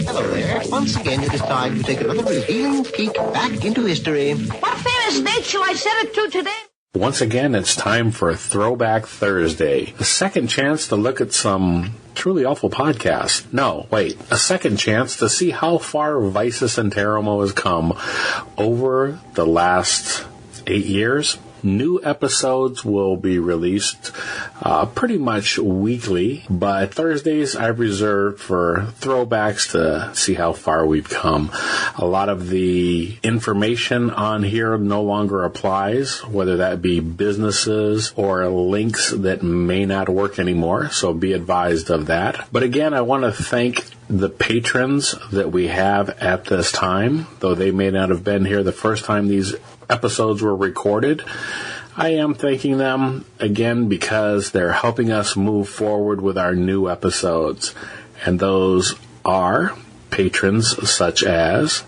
Hello there. Once again, you decide to take another revealing peek back into history. What famous date shall I set it to today? Once again, it's time for Throwback Thursday, a second chance to look at some truly awful podcasts. No, wait, a second chance to see how far Vicis Interimo has come over the last 8 years. New episodes will be released pretty much weekly, but Thursdays I've reserved for throwbacks to see how far we've come. A lot of the information on here no longer applies, whether that be businesses or links that may not work anymore, so be advised of that. But again, I want to thank the patrons that we have at this time, though they may not have been here the first time these episodes were recorded. I am thanking them again because they're helping us move forward with our new episodes. And those are patrons such as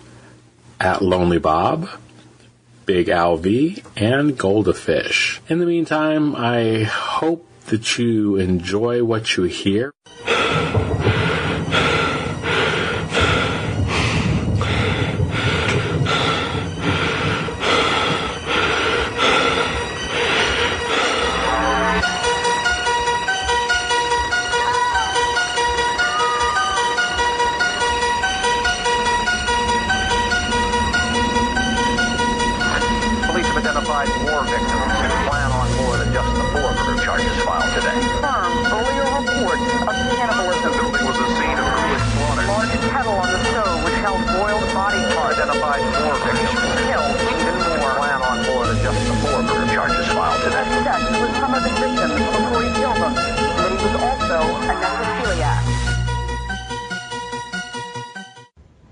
At Lonely Bob, Big Al V, and Goldafish. In the meantime, I hope that you enjoy what you hear.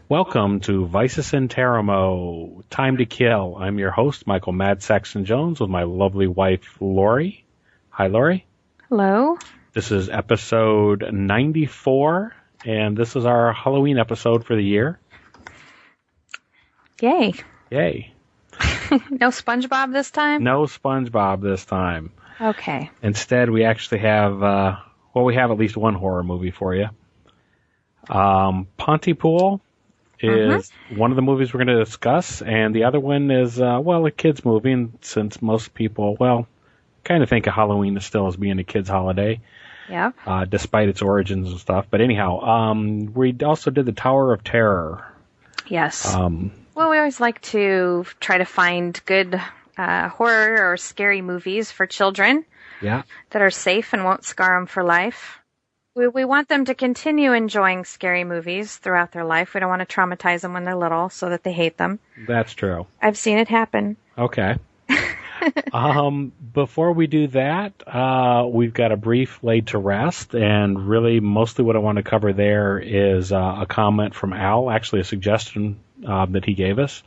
Welcome to Vicis Interimo, Time to Kill. I'm your host, Michael Madsaxxon Jones, with my lovely wife, Lori. Hi, Lori. Hello. This is episode 94, and this is our Halloween episode for the year. Yay. Yay. No SpongeBob this time? No SpongeBob this time. Okay. Instead, we actually have, we have at least one horror movie for you. Pontypool is one of the movies we're going to discuss, and the other one is, a kid's movie, and since most people, kind of think of Halloween still as being a kid's holiday. Yeah. Despite its origins and stuff. But anyhow, we also did the Tower of Terror. Yes. Well, we always like to try to find good horror or scary movies for children. Yeah. That are safe and won't scar them for life. We want them to continue enjoying scary movies throughout their life. We don't want to traumatize them when they're little so that they hate them. That's true. I've seen it happen. Okay. Before we do that, we've got a brief laid to rest, and really mostly what I want to cover there is a comment from Al, actually a suggestion that he gave us.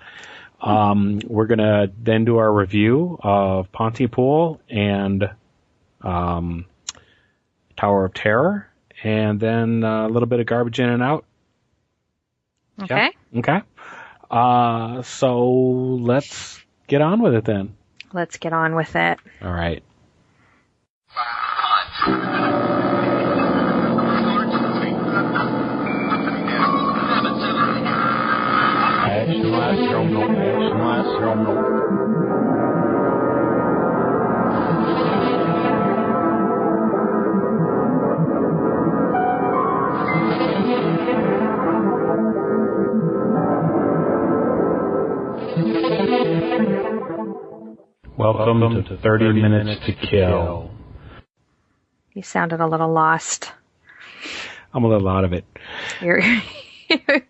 We're going to then do our review of Pontypool and Tower of Terror, and then a little bit of garbage in and out. Okay. Yeah? Okay. So let's get on with it then. Let's get on with it. All right. Welcome to 30 Minutes to Kill. You sounded a little lost. I'm a little out of it. It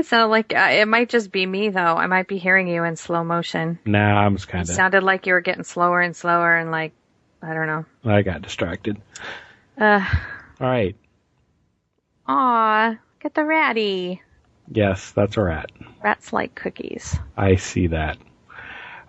sounded like, it might just be me though. I might be hearing you in slow motion. Nah, I'm just kind of... It sounded like you were getting slower and slower and I don't know. I got distracted. All right. Aw, get the ratty. Yes, that's a rat. Rats like cookies. I see that.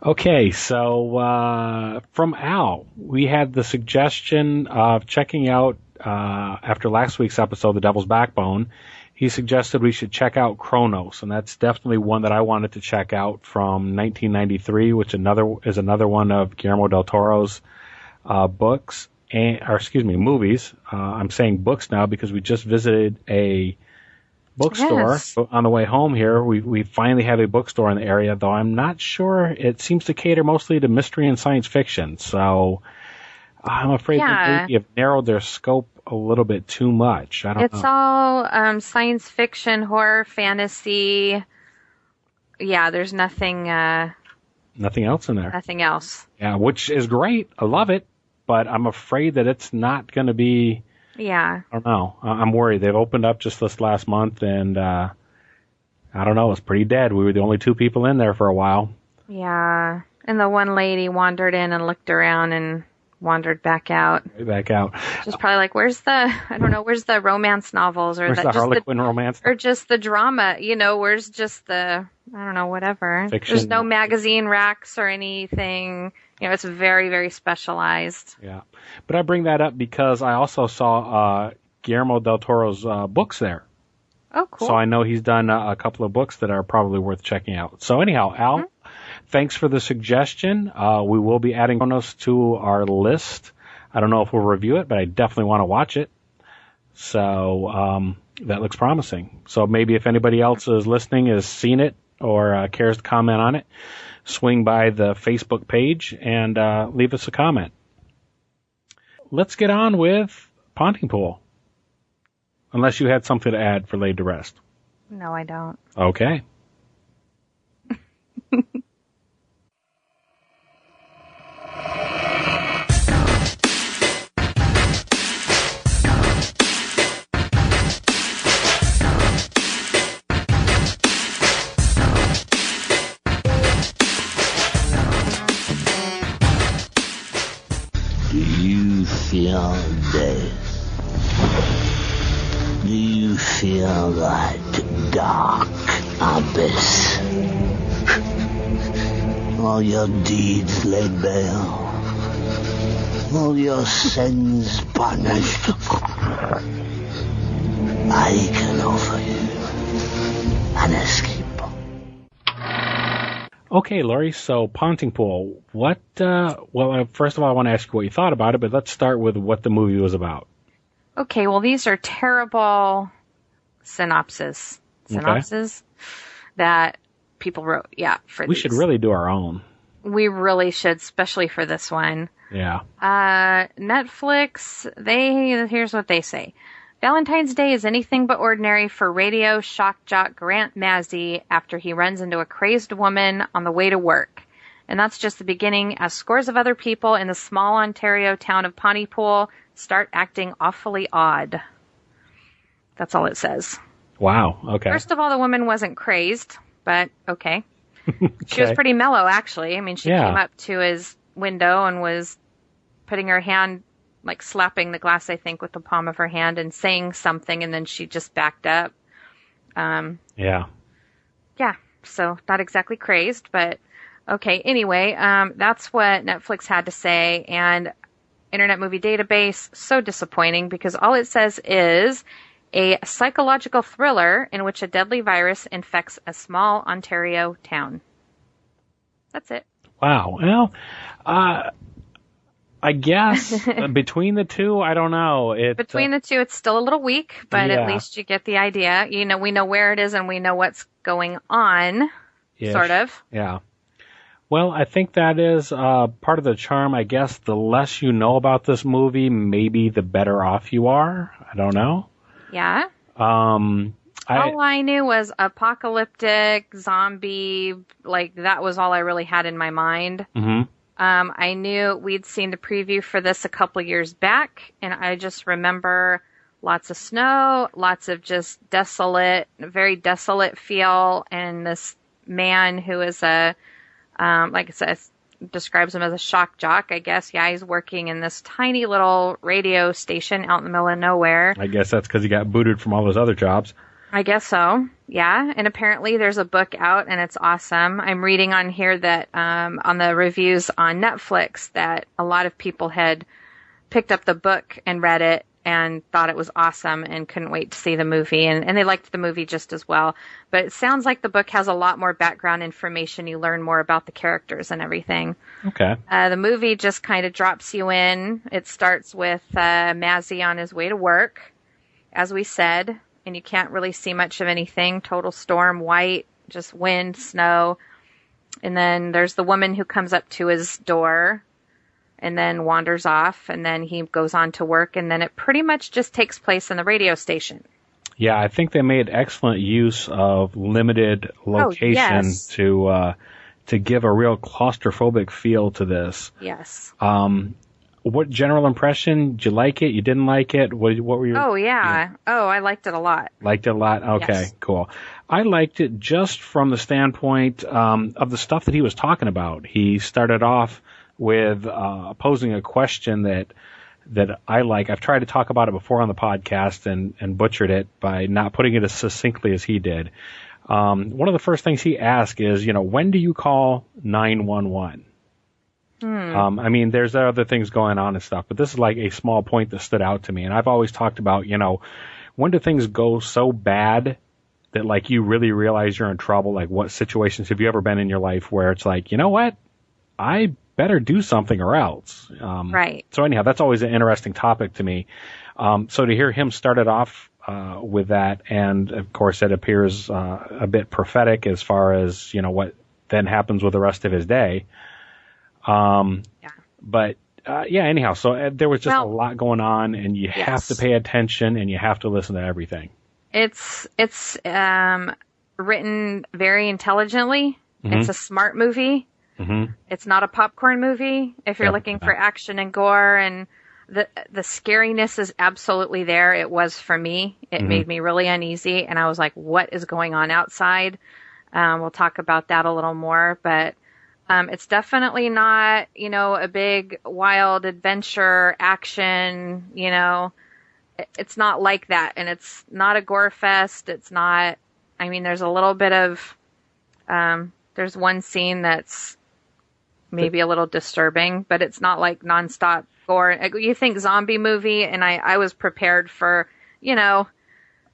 Okay, so from Al, we had the suggestion of checking out, after last week's episode, The Devil's Backbone, he suggested we should check out Kronos, and that's definitely one that I wanted to check out from 1993, which is another one of Guillermo del Toro's books. movies. I'm saying books now because we just visited a bookstore. Yes. On the way home here. We finally have a bookstore in the area, though I'm not sure. It seems to cater mostly to mystery and science fiction. So I'm afraid they maybe have narrowed their scope a little bit too much. I don't know. It's all science fiction, horror, fantasy. Yeah, there's nothing. Nothing else in there. Nothing else. Yeah, which is great. I love it, but I'm afraid that it's not going to be. Yeah. I don't know. I'm worried. They've opened up just this last month, and I don't know. It's pretty dead. We were the only two people in there for a while. Yeah, and the one lady wandered in and looked around and wandered back out. Way back out. She's probably like, where's the romance novels or where's the Harlequin romance? Or just the drama, where's just the, I don't know, whatever. Fiction. There's no magazine racks or anything. It's very, very specialized. Yeah. But I bring that up because I also saw Guillermo del Toro's books there. Oh, cool. So I know he's done a couple of books that are probably worth checking out. So anyhow, Al, thanks for the suggestion. We will be adding bonus to our list. I don't know if we'll review it, but I definitely want to watch it. So that looks promising. So maybe if anybody else is listening, has seen it, or cares to comment on it, swing by the Facebook page and leave us a comment. Let's get on with Pontypool. Unless you had something to add for Laid to Rest. No, I don't. Okay. Do you feel death? Do you feel that dark abyss? All your deeds laid bare, all your sins punished. I can offer you an escape. Okay, Lori, so Pontypool, what, first of all, I want to ask you what you thought about it, but let's start with what the movie was about. Okay, well, these are terrible synopses that people wrote, for We these. should really do our own. We really should, especially for this one. Yeah. Netflix, here's what they say. Valentine's Day is anything but ordinary for radio shock jock Grant Mazzy after he runs into a crazed woman on the way to work. And that's just the beginning, as scores of other people in the small Ontario town of Pontypool start acting awfully odd. That's all it says. Wow, okay. First of all, the woman wasn't crazed, but okay. She was pretty mellow, actually. I mean, she came up to his window and was putting her hand, like slapping the glass, I think, with the palm of her hand and saying something, and then she just backed up. Yeah, so not exactly crazed, but okay. Anyway, that's what Netflix had to say, and Internet Movie Database, so disappointing because all it says is a psychological thriller in which a deadly virus infects a small Ontario town. That's it. Wow. Well, I guess between the two, I don't know. Between the two, it's still a little weak, but at least you get the idea. We know where it is and we know what's going on, sort of. Yeah. Well, I think that is part of the charm. I guess the less you know about this movie, maybe the better off you are. I don't know. Yeah. All I knew was apocalyptic, zombie, like that was all I really had in my mind. Mm-hmm. I knew we'd seen the preview for this a couple years back, and I just remember lots of snow, lots of just very desolate feel, and this man who is like I said, describes him as a shock jock, I guess. Yeah, he's working in this tiny little radio station out in the middle of nowhere. I guess that's because he got booted from all those other jobs. I guess so. Yeah. And apparently there's a book out and it's awesome. I'm reading on here that, on the reviews on Netflix, that a lot of people had picked up the book and read it and thought it was awesome and couldn't wait to see the movie. And they liked the movie just as well. But it sounds like the book has a lot more background information. You learn more about the characters and everything. Okay. The movie just kind of drops you in. It starts with Mazzy on his way to work, as we said, and you can't really see much of anything. Total storm, white, just wind, snow. And then there's the woman who comes up to his door and then wanders off, and then he goes on to work, and then it pretty much just takes place in the radio station. Yeah, I think they made excellent use of limited location to give a real claustrophobic feel to this. Yes. What general impression? Did you like it? You didn't like it? What were your... Oh, yeah. Oh, I liked it a lot. Liked it a lot? Okay, yes. Cool. I liked it just from the standpoint of the stuff that he was talking about. He started off with posing a question that I like. I've tried to talk about it before on the podcast and butchered it by not putting it as succinctly as he did. One of the first things he asked is, when do you call 911? I mean, there's other things going on and stuff, but this is like a small point that stood out to me. And I've always talked about, when do things go so bad that like you really realize you're in trouble? Like, what situations have you ever been in your life where it's like, you know what? I better do something or else. Right. So anyhow, that's always an interesting topic to me. So to hear him start it off with that, and of course it appears a bit prophetic as far as, what then happens with the rest of his day. But anyhow, so there was just a lot going on, and you have to pay attention and you have to listen to everything. It's written very intelligently. Mm-hmm. It's a smart movie. Mm-hmm. It's not a popcorn movie. If you're looking for action and gore, and the scariness is absolutely there. It was for me. It made me really uneasy, and I was like, what is going on outside? We'll talk about that a little more, but it's definitely not, a big wild adventure action, It's not like that, and it's not a gore fest. It's not, there's a little bit of, there's one scene that's maybe a little disturbing, but it's not like nonstop gore. You think zombie movie, and I was prepared for, the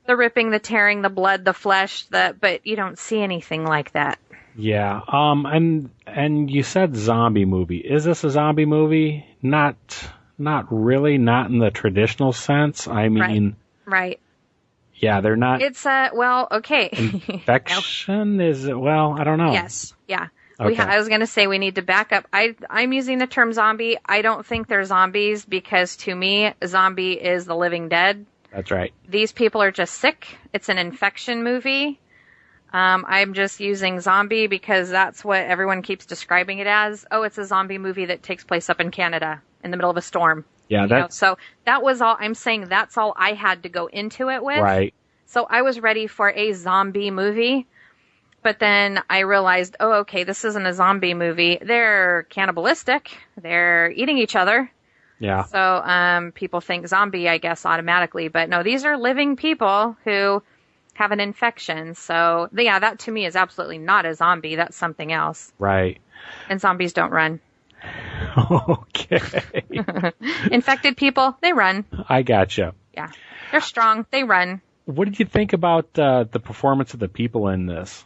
ripping, the tearing, the blood, the flesh, but you don't see anything like that. Yeah. And you said zombie movie. Is this a zombie movie? Not really, not in the traditional sense. I mean, right. Yeah, they're not. It's okay. Infection is, I don't know. Yes. Yeah. Okay. I was going to say we need to back up. I'm using the term zombie. I don't think they're zombies because to me, zombie is the living dead. That's right. These people are just sick. It's an infection movie. I'm just using zombie because that's what everyone keeps describing it as. Oh, it's a zombie movie that takes place up in Canada in the middle of a storm. Yeah, so that was all. I'm saying that's all I had to go into it with. Right. So I was ready for a zombie movie. But then I realized, okay, this isn't a zombie movie. They're cannibalistic. They're eating each other. Yeah. So people think zombie, I guess, automatically. But no, these are living people who have an infection. So, that to me is absolutely not a zombie. That's something else. Right. And zombies don't run. Okay. Infected people, they run. I gotcha. Yeah. They're strong. They run. What did you think about the performance of the people in this?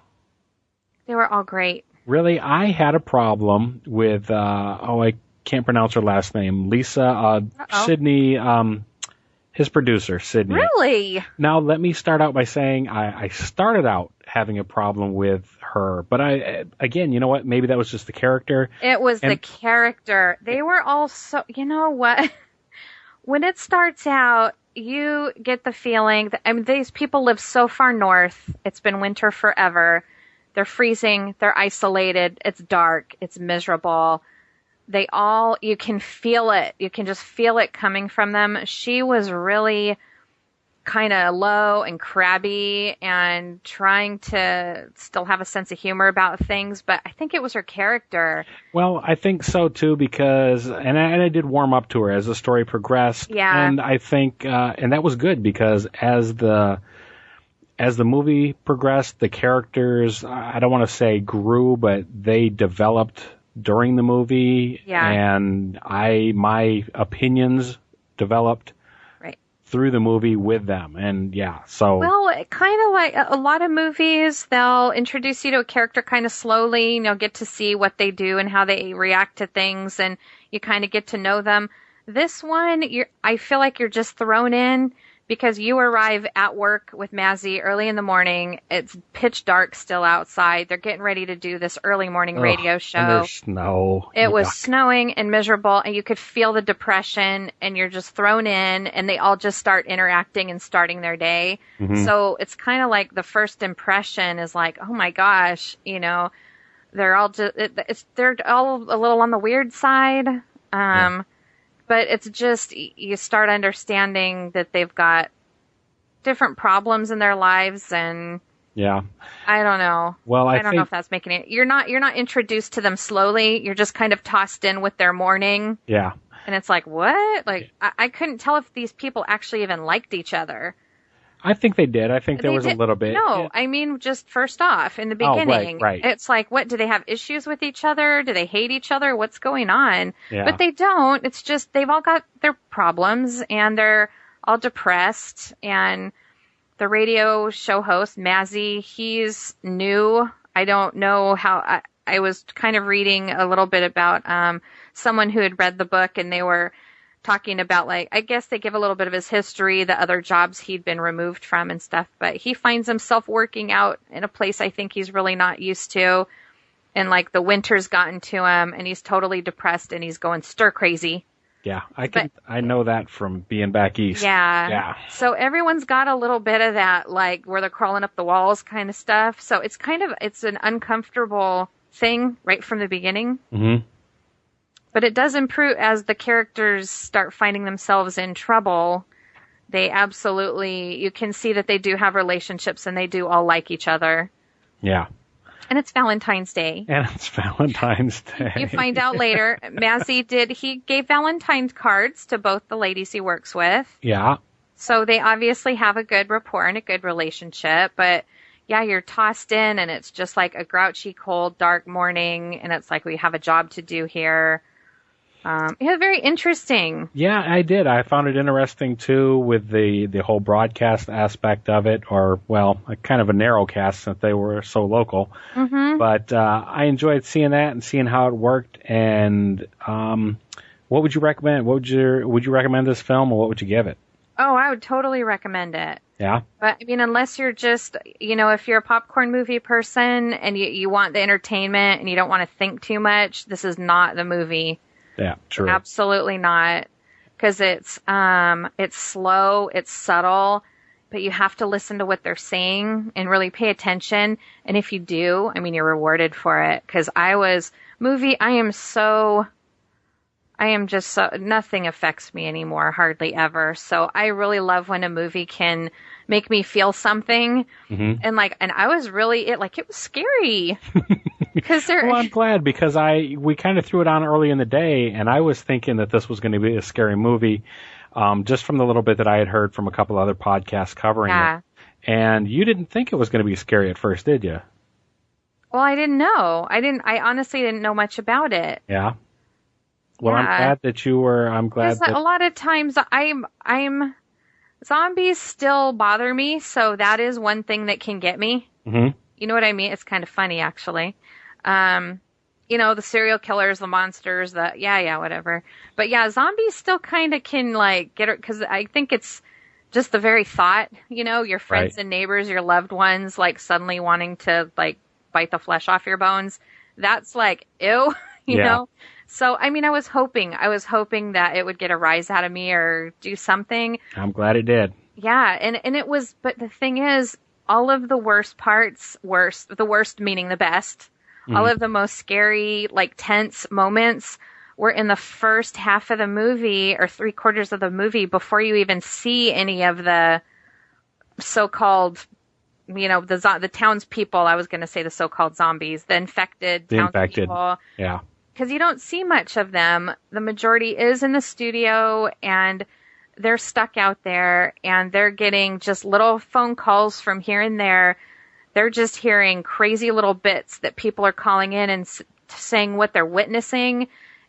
They were all great. Really? I had a problem with, I can't pronounce her last name. Lisa, Sydney, his producer, Sydney. Really? Now, let me start out by saying I started out having a problem with her. But again, you know what? Maybe that was just the character. It was the character. They were all so, you know what? When it starts out, you get the feeling that, these people live so far north. It's been winter forever. They're freezing. They're isolated. It's dark. It's miserable. You can feel it. You can just feel it coming from them. She was really kind of low and crabby and trying to still have a sense of humor about things, but I think it was her character. Well, I think so too, because, and I did warm up to her as the story progressed. Yeah. And I think, and that was good because as the movie progressed, the characters, I don't want to say grew, but they developed during the movie. Yeah. And my opinions developed. Right. through the movie with them. And so. Well, kind of like a lot of movies, they'll introduce you to a character kind of slowly, and you'll get to see what they do and how they react to things, and you kind of get to know them. This one, I feel like you're just thrown in because you arrive at work with Mazzy early in the morning. It's pitch dark still outside. They're getting ready to do this early morning radio show. And there's snow. It was snowing and miserable, and you could feel the depression, and you're just thrown in, and they all just start interacting and starting their day. Mm-hmm. So it's kind of like the first impression is like, oh my gosh, they're all they're all a little on the weird side. But it's just, you start understanding that they've got different problems in their lives, and I don't know. Well, I don't know if that's making it. You're not introduced to them slowly. You're just kind of tossed in with their morning. Yeah. And it's like, what? Like, I couldn't tell if these people actually even liked each other. I think they did. I think there was a little bit. No, I mean, just first off, in the beginning, right. It's like, what, do they have issues with each other? Do they hate each other? What's going on? Yeah. But they don't. It's just, they've all got their problems, and they're all depressed. And the radio show host, Mazzy, he's new. I don't know how, I was kind of reading a little bit about someone who had read the book, and they were talking about, like, I guess they give a little bit of his history, the other jobs he'd been removed from and stuff, but he finds himself working out in a place I think he's really not used to, and like the winter's gotten to him, and he's totally depressed, and he's going stir crazy. Yeah, I know that from being back east. Yeah. So everyone's got a little bit of that, like, where they're crawling up the walls kind of stuff. So it's it's an uncomfortable thing right from the beginning. Mm-hmm. But it does improve as the characters start finding themselves in trouble. They absolutely, you can see that they do have relationships, and they do all like each other. Yeah. And it's Valentine's Day. You find out later, Mazzy he gave Valentine's cards to both the ladies he works with. Yeah. So they obviously have a good rapport and a good relationship, but you're tossed in, and it's just like a grouchy, cold, dark morning, and it's like, we have a job to do here. Very interesting. Yeah, I did. I found it interesting, too, with the whole broadcast aspect of it, or, well, kind of a narrow cast since they were so local. Mm-hmm. But I enjoyed seeing that and seeing how it worked. And what would you recommend? Would you recommend this film, or what would you give it? Oh, I would totally recommend it. Yeah? But, I mean, unless you're just, if you're a popcorn movie person and you want the entertainment and you don't want to think too much, this is not the movie. Yeah, true. Absolutely not. Because it's slow, it's subtle, but you have to listen to what they're saying and really pay attention. And if you do, I mean, you're rewarded for it. Because nothing affects me anymore, hardly ever. So I really love when a movie can make me feel something. Mm-hmm. And I was really, it was scary. Well, I'm glad, because we kind of threw it on early in the day, and I was thinking that this was going to be a scary movie, just from the little bit that I had heard from a couple other podcasts covering it. And you didn't think it was going to be scary at first, did you? Well, I didn't know. I honestly didn't know much about it. Yeah. Well, I'm glad that you were. I'm glad that a lot of times zombies still bother me, so that is one thing that can get me. Mm-hmm. You know what I mean? It's kind of funny, actually. The serial killers, the monsters, whatever. But zombies still kind of can get it, because I think it's just the very thought, your friends and neighbors, your loved ones, suddenly wanting to bite the flesh off your bones. That's ew, you know? So, I mean, I was hoping that it would get a rise out of me or do something. I'm glad it did. Yeah. And it was, but the thing is, all of the worst parts, the worst meaning the best, all of the most scary, tense moments were in the first half of the movie or 3/4 of the movie before you even see any of the so-called, the townspeople. I was going to say the so-called zombies, the infected townspeople. Yeah. Because you don't see much of them. The majority is in the studio, and they're stuck out there, and they're getting just little phone calls from here and there. They're just hearing crazy little bits that people are calling in and saying what they're witnessing.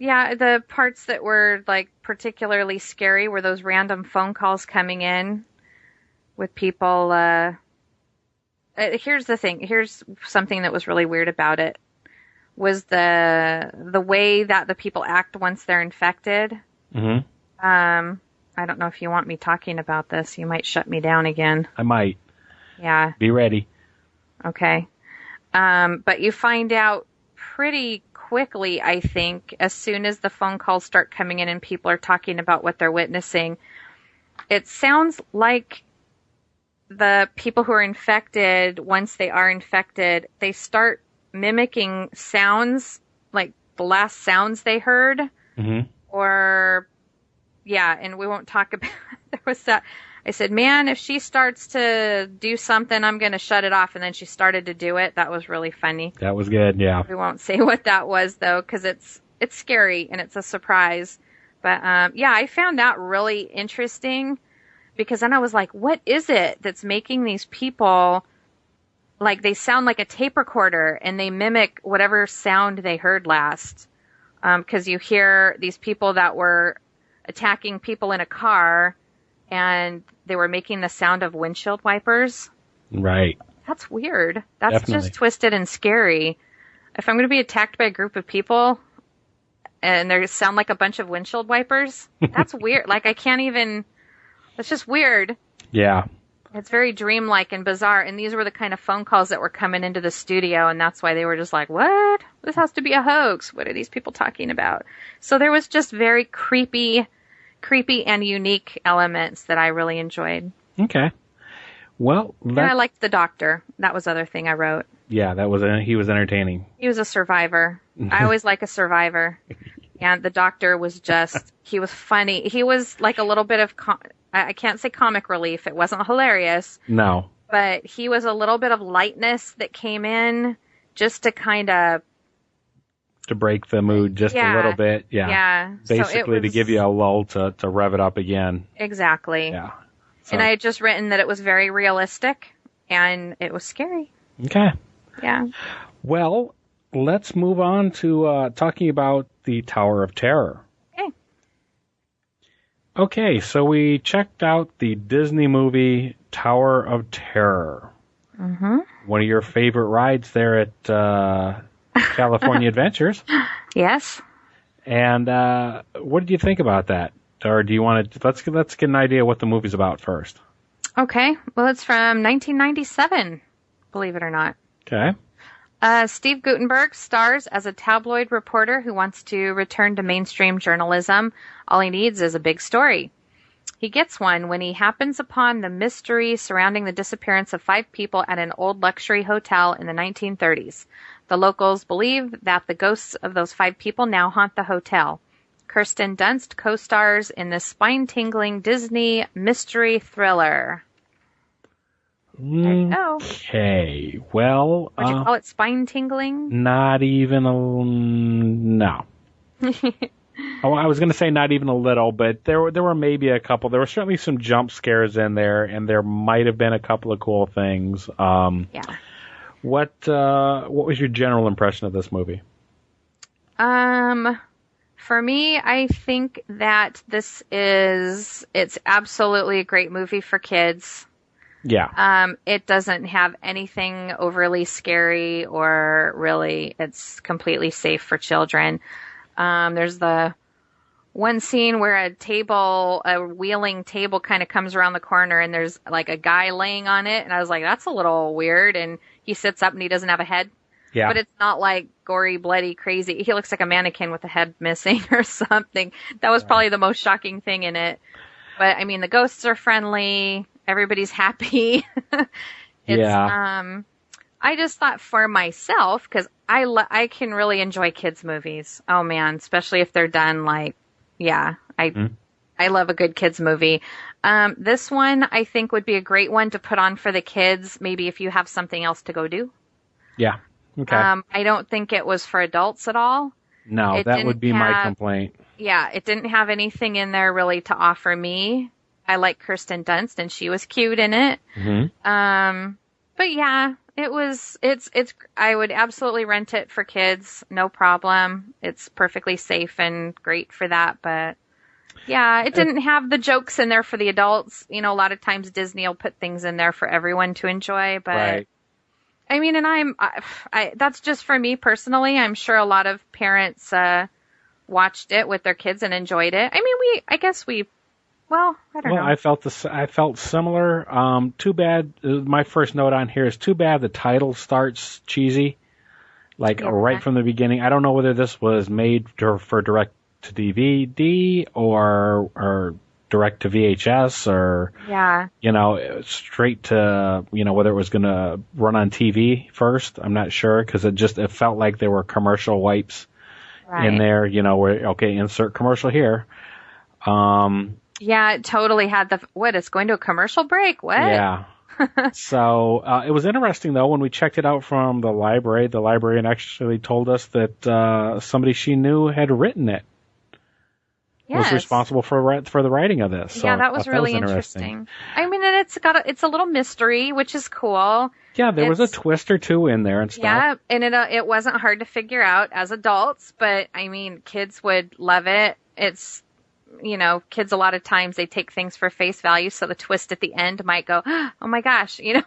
Yeah, the parts that were like particularly scary were those random phone calls coming in with people. Here's the thing. Here's something that was really weird about it. Was the way that the people act once they're infected. Mm-hmm. I don't know if you want me talking about this. You might shut me down again. I might. Yeah. Be ready. Okay. But you find out pretty quickly, I think, as soon as the phone calls start coming in and people are talking about what they're witnessing. It sounds like the people who are infected, once they are infected, they start mimicking sounds, like the last sounds they heard. Mm-hmm. Or, yeah, and we won't talk about, there was that, I said, man, if she starts to do something, I'm going to shut it off. And then she started to do it. That was really funny. That was good, yeah. We won't say what that was, though, because it's scary and it's a surprise. But, yeah, I found that really interesting because then I was like, what is it that's making these people, like, they sound like a tape recorder and they mimic whatever sound they heard last. Because you hear these people that were attacking people in a car and they were making the sound of windshield wipers. Right. That's weird. That's Definitely. just twisted and scary. If I'm going to be attacked by a group of people and they sound like a bunch of windshield wipers, that's weird. Like, I can't even, that's just weird. Yeah. It's very dreamlike and bizarre. And these were the kind of phone calls that were coming into the studio. And that's why they were just like, what? This has to be a hoax. What are these people talking about? So there was just very creepy and unique elements that I really enjoyed. Okay. Well, and I liked the doctor. That was the other thing I wrote. Yeah, he was entertaining. He was a survivor. I always like a survivor. And the doctor was just, he was funny. He was like a little bit of, I can't say comic relief. It wasn't hilarious. No. But he was a little bit of lightness that came in just to kind of, to break the mood just a little bit. Yeah. Yeah. Basically so to give you a lull to rev it up again. Exactly. Yeah. So. And I had just written that it was very realistic and it was scary. Okay. Yeah. Well, let's move on to talking about the Tower of Terror. Okay. Okay, so we checked out the Disney movie Tower of Terror. Mm-hmm. One of your favorite rides there at California Adventures. Yes. And what did you think about that? Or do you want to let's get an idea what the movie's about first? Okay. Well, it's from 1997, believe it or not. Okay. Steve Guttenberg stars as a tabloid reporter who wants to return to mainstream journalism. All he needs is a big story. He gets one when he happens upon the mystery surrounding the disappearance of 5 people at an old luxury hotel in the 1930s. The locals believe that the ghosts of those 5 people now haunt the hotel. Kirsten Dunst co-stars in this spine-tingling Disney mystery thriller. There you go. Okay, well... Would you call it spine-tingling? Not even no. Oh, I was going to say not even a little, but there were maybe a couple. There were certainly some jump scares in there, and there might have been a couple of cool things. Yeah. What was your general impression of this movie? For me, I think that it's absolutely a great movie for kids. Yeah. It doesn't have anything overly scary or really, it's completely safe for children. There's the one scene where a wheeling table kind of comes around the corner and there's like a guy laying on it. And I was like, that's a little weird. And he sits up and he doesn't have a head. Yeah. But it's not like gory, bloody, crazy. He looks like a mannequin with a head missing or something. That was probably the most shocking thing in it. But I mean, the ghosts are friendly. Everybody's happy. I just thought for myself, because I can really enjoy kids' movies. Oh man, especially if they're done like, I love a good kids' movie. This one I think would be a great one to put on for the kids. Maybe if you have something else to go do. Yeah. Okay. I don't think it was for adults at all. No, that would be my complaint. Yeah, it didn't have anything in there really to offer me. I like Kirsten Dunst, and she was cute in it. Mm-hmm. But yeah, I would absolutely rent it for kids, no problem. It's perfectly safe and great for that, but yeah, it didn't have the jokes in there for the adults. A lot of times Disney will put things in there for everyone to enjoy, but right. I mean, and that's just for me personally. I'm sure a lot of parents watched it with their kids and enjoyed it. I mean, I don't know. I felt similar. Too bad. My first note on here is too bad the title starts cheesy, right from the beginning. I don't know whether this was made for direct to DVD or direct to VHS or straight to whether it was going to run on TV first. I'm not sure because it felt like there were commercial wipes in there. Where insert commercial here. Yeah, it totally had it's going to a commercial break? What? Yeah. So it was interesting, though, when we checked it out from the librarian actually told us that somebody she knew had written it. Yes. Was responsible for the writing of this. So yeah, that was really interesting. I mean, and it's a little mystery, which is cool. Yeah, there was a twist or two in there and stuff. Yeah, and it wasn't hard to figure out as adults, but I mean, kids would love it. It's kids a lot of times they take things for face value, so the twist at the end might go, oh my gosh, it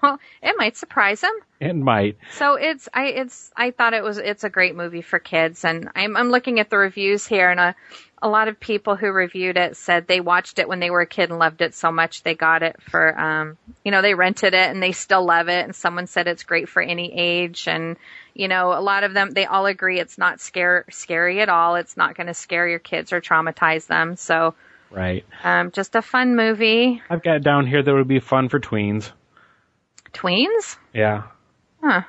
might surprise them. It might. So I thought it's a great movie for kids, and I'm looking at the reviews here, and a lot of people who reviewed it said they watched it when they were a kid and loved it so much they got it for, they rented it and they still love it. And someone said it's great for any age. And, a lot of them, they all agree it's not scary at all. It's not going to scare your kids or traumatize them. So, right. Just a fun movie. I've got down here that would be fun for tweens. Tweens? Yeah. Huh.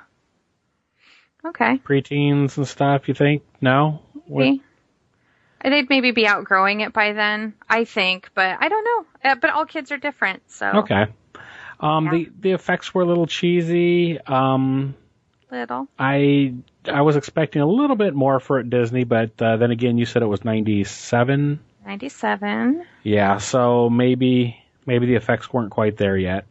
Okay. Preteens and stuff, you think? No? Maybe. They'd maybe be outgrowing it by then, I think, but I don't know. But all kids are different, so. Okay. The effects were a little cheesy. Little. I was expecting a little bit more for Disney, but then again, you said it was 97. 97. Yeah, so maybe the effects weren't quite there yet.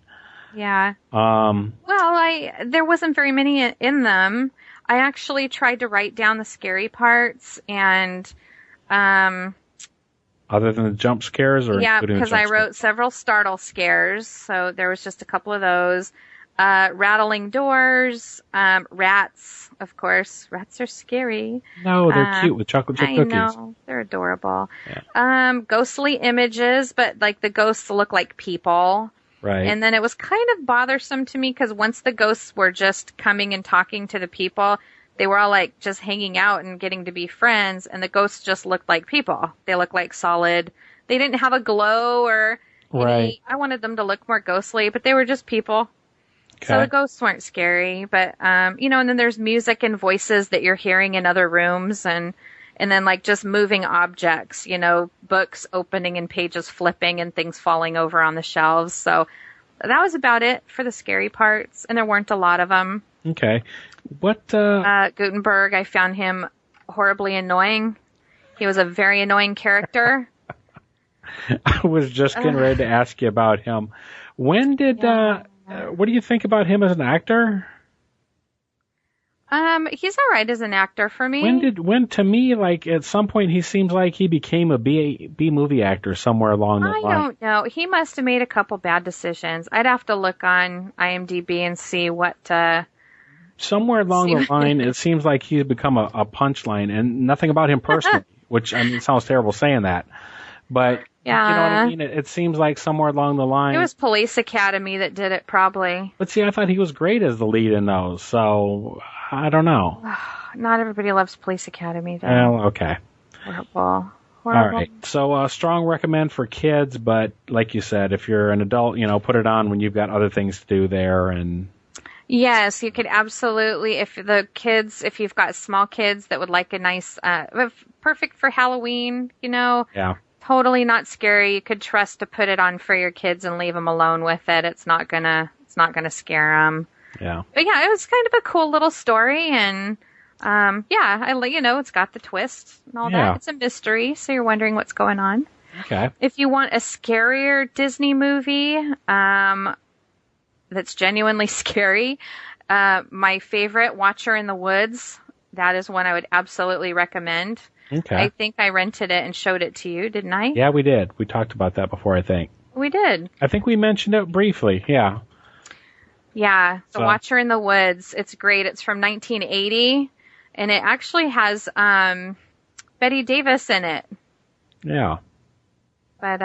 Yeah. There wasn't very many in them. I actually tried to write down the scary parts and. Other than the jump scares, or yeah, because I wrote several startle scares, so there was just a couple of those. Rattling doors, rats, of course. Rats are scary. No, they're cute with chocolate chip cookies. I know, they're adorable. Yeah. Ghostly images, but the ghosts look like people. Right. And then it was kind of bothersome to me because once the ghosts were just coming and talking to the people, they were all just hanging out and getting to be friends, and the ghosts just looked like people. They looked like solid. They didn't have a glow or any. I wanted them to look more ghostly, but they were just people. Okay. So the ghosts weren't scary, but and then there's music and voices that you're hearing in other rooms, and then just moving objects, books opening and pages flipping and things falling over on the shelves. So that was about it for the scary parts, and there weren't a lot of them. Okay. What? Gutenberg, I found him horribly annoying. He was a very annoying character. I was just getting ready to ask you about him. When did? What do you think about him as an actor? He's all right as an actor for me. When to me, at some point, he seems like he became a B movie actor somewhere along the line. I don't know. He must have made a couple bad decisions. I'd have to look on IMDb and see what. Somewhere along the line, it seems like he's become a punchline, and nothing about him personally, which, it sounds terrible saying that. But, yeah. You know what I mean? It seems like somewhere along the line... It was Police Academy that did it, probably. But see, I thought he was great as the lead in those, so I don't know. Not everybody loves Police Academy, though. Well, okay. Horrible. All right. So, strong recommend for kids, but like you said, if you're an adult, put it on when you've got other things to do there and... Yes, you could absolutely, if you've got small kids that would like a nice, perfect for Halloween, Yeah. Totally not scary. You could trust to put it on for your kids and leave them alone with it. It's not gonna scare them. Yeah. But yeah, it was kind of a cool little story, and it's got the twist and all that. It's a mystery, so you're wondering what's going on. Okay. If you want a scarier Disney movie, that's genuinely scary. My favorite, Watcher in the Woods. That is one I would absolutely recommend. Okay. I think I rented it and showed it to you, didn't I? Yeah, we did. We talked about that before, I think. We did. I think we mentioned it briefly, yeah. Yeah, The Watcher in the Woods. It's great. It's from 1980, and it actually has Betty Davis in it. Yeah. But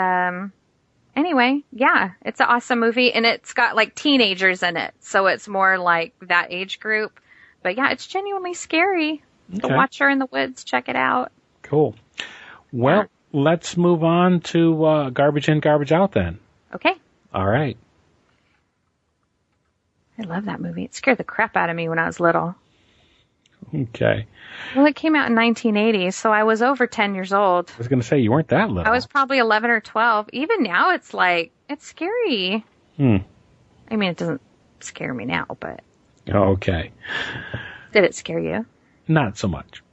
anyway, yeah, it's an awesome movie, and it's got like teenagers in it, so it's more like that age group. But yeah, it's genuinely scary. Okay. The Watcher in the Woods. Check it out. Cool. Well, let's move on to Garbage In, Garbage Out then. Okay. All right. I love that movie. It scared the crap out of me when I was little. Okay. Well, it came out in 1980, so I was over 10 years old. I was going to say, you weren't that little. I was probably 11 or 12. Even now, it's scary. I mean, it doesn't scare me now, but... Okay. Did it scare you? Not so much.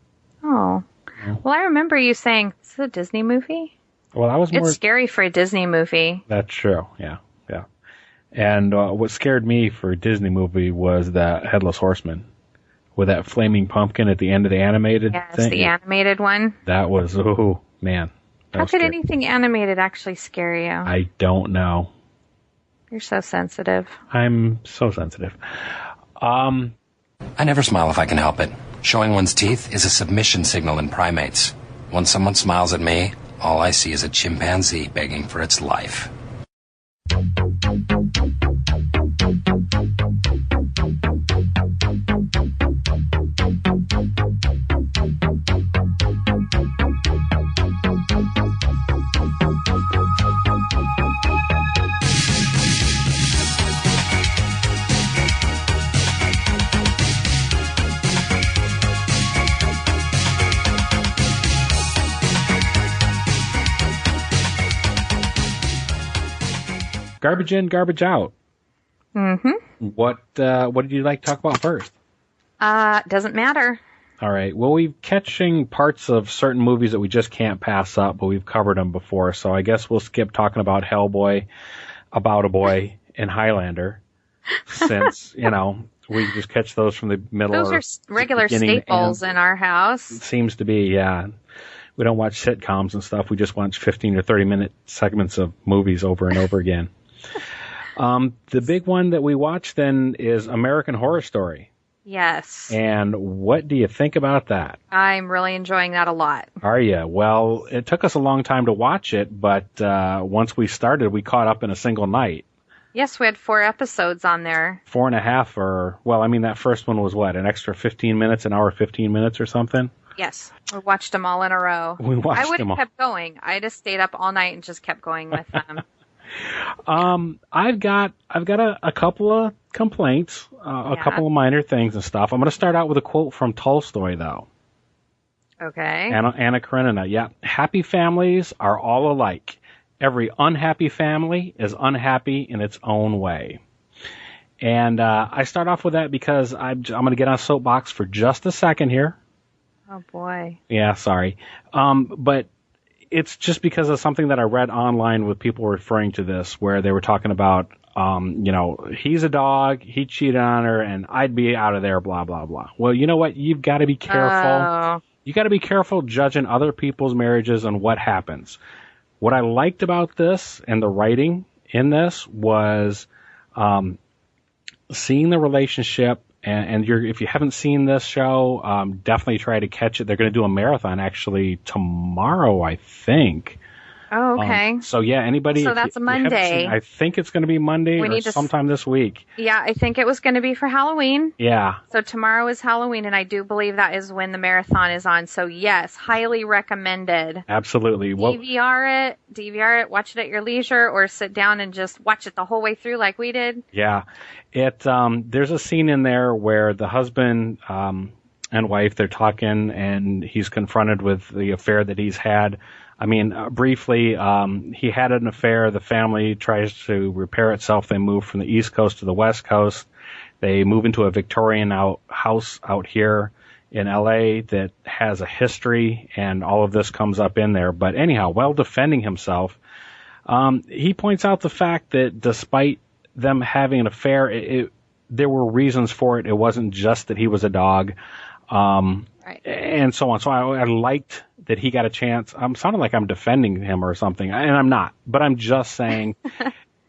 Oh. Well, I remember you saying, is this a Disney movie? Well, I was more... It's scary for a Disney movie. That's true, yeah. And what scared me for a Disney movie was that Headless Horseman with that flaming pumpkin at the end of the animated thing. Yes, the animated one. That was, oh, man. How could anything animated actually scare you? I don't know. You're so sensitive. I'm so sensitive. I never smile if I can help it. Showing one's teeth is a submission signal in primates. When someone smiles at me, all I see is a chimpanzee begging for its life. Garbage in, garbage out. Mm-hmm. What did you like to talk about first? Doesn't matter. All right. Well, we're catching parts of certain movies that we just can't pass up, but we've covered them before, so I guess we'll skip talking about Hellboy, About a Boy, and Highlander, since, we just catch those from the middle. Those are regular staples in our house. It seems to be, yeah. We don't watch sitcoms and stuff. We just watch 15 or 30-minute segments of movies over and over again. The big one that we watch then is American Horror Story. Yes. And what do you think about that? I'm really enjoying that a lot. Are you? Well, it took us a long time to watch it, but once we started, we caught up in a single night. Yes, we had 4 episodes on there. 4.5 or, well, I mean, that first one was what, an extra 15 minutes, an hour 15 minutes or something? Yes. We watched them all in a row. I would have kept going. I just stayed up all night and just kept going with them. I've got a couple of complaints, a couple of minor things and stuff. I'm going to start out with a quote from Tolstoy, though. Okay. Anna Karenina. Yeah. Happy families are all alike. Every unhappy family is unhappy in its own way. And I start off with that because I'm going to get on a soapbox for just a second here. Oh, boy. Yeah, sorry. But it's just because of something that I read online with people referring to this, where they were talking about, he's a dog, he cheated on her, and I'd be out of there, blah, blah, blah. Well, you know what? You've got to be careful. Oh. You got to be careful judging other people's marriages and what happens. What I liked about this and the writing in this was seeing the relationship. And if you haven't seen this show, definitely try to catch it. They're going to do a marathon actually tomorrow, I think. Oh, okay. So yeah, anybody. So that's a Monday. I think it's going to be Monday or sometime this week. Yeah, I think it was going to be for Halloween. Yeah. So tomorrow is Halloween, and I do believe that is when the marathon is on. So yes, highly recommended. Absolutely. DVR it, watch it at your leisure, or sit down and just watch it the whole way through like we did. Yeah. There's a scene in there where the husband and wife, they're talking, and he's confronted with the affair that he's had. I mean, briefly, he had an affair. The family tries to repair itself. They move from the East Coast to the West Coast. They move into a Victorian house out here in L.A. that has a history, and all of this comes up in there. But anyhow, while defending himself, he points out the fact that despite them having an affair, there were reasons for it. It wasn't just that he was a dog, right. And so on. So I liked that he got a chance. I'm sounding like I'm defending him or something, and I'm not. But I'm just saying,